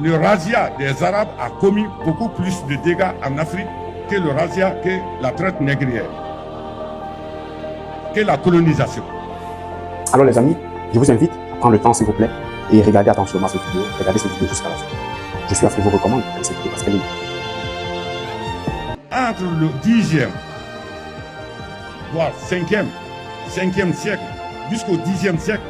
Le razzia des Arabes a commis beaucoup plus de dégâts en Afrique que le razzia, que la traite négrière, que la colonisation. Alors les amis, je vous invite à prendre le temps s'il vous plaît et regardez attentivement cette vidéo, regardez cette vidéo jusqu'à la fin. Je suis à ce que je vous recommande cette vidéo parce qu'elle est... Entre le 10e, voire 5e siècle, jusqu'au 10e siècle,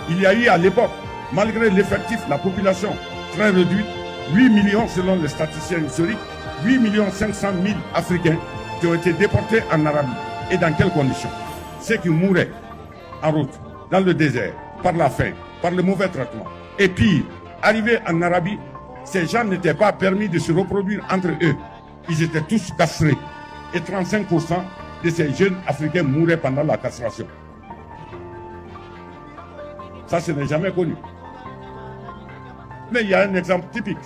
il y a eu à l'époque, malgré l'effectif, la population très réduite, 8 millions selon les statisticiens historiques, 8 500 000 Africains qui ont été déportés en Arabie. Et dans quelles conditions? Ceux qui mouraient en route, dans le désert, par la faim, par le mauvais traitement. Et puis, arrivés en Arabie, ces gens n'étaient pas permis de se reproduire entre eux. Ils étaient tous castrés. Et 35% de ces jeunes Africains mouraient pendant la castration. Ça, ce n'est jamais connu. Mais il y a un exemple typique.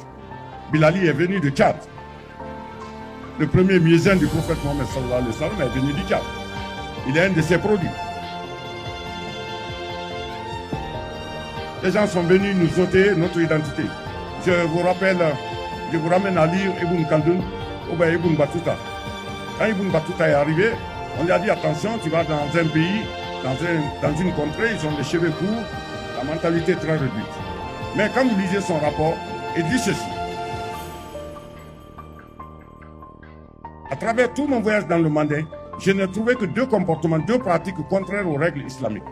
Bilali est venu de Tchad. Le premier muezzin du prophète Mohammed sallallahu alayhi wa sallam est venu du Tchad. Il est un de ses produits. Les gens sont venus nous ôter notre identité. Je vous rappelle, je vous ramène à lire Ibn Khaldun ou bien Ibn Battuta. Quand Ibn Battuta est arrivé, on lui a dit attention, tu vas dans un pays, dans une contrée, ils ont les cheveux courts, la mentalité très réduite. Mais quand vous lisez son rapport, il dit ceci. À travers tout mon voyage dans le Mandin, je n'ai trouvé que deux comportements, deux pratiques contraires aux règles islamiques.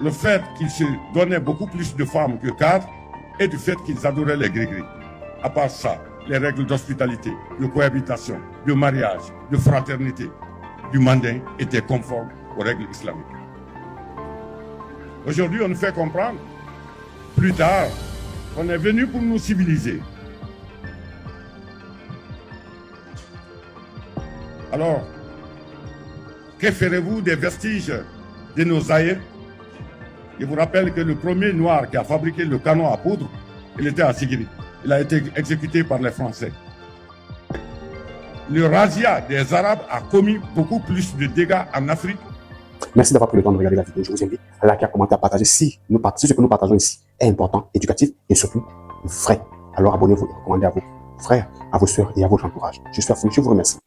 Le fait qu'ils se donnaient beaucoup plus de femmes que cadres et du fait qu'ils adoraient les gris-gris. À part ça, les règles d'hospitalité, de cohabitation, de mariage, de fraternité du Mandin étaient conformes aux règles islamiques. Aujourd'hui, on nous fait comprendre, plus tard, qu'on est venu pour nous civiliser. Alors, que ferez-vous des vestiges de nos aïeux? Je vous rappelle que le premier noir qui a fabriqué le canon à poudre, il était à Sigiri. Il a été exécuté par les Français. Le razzia des Arabes a commis beaucoup plus de dégâts en Afrique. Merci d'avoir pris le temps de regarder la vidéo. Je vous invite à liker, à commenter, à partager si ce que nous partageons ici est important, éducatif et surtout vrai. Alors abonnez-vous et recommandez à vos frères, à vos soeurs et à votre entourage. Je vous remercie.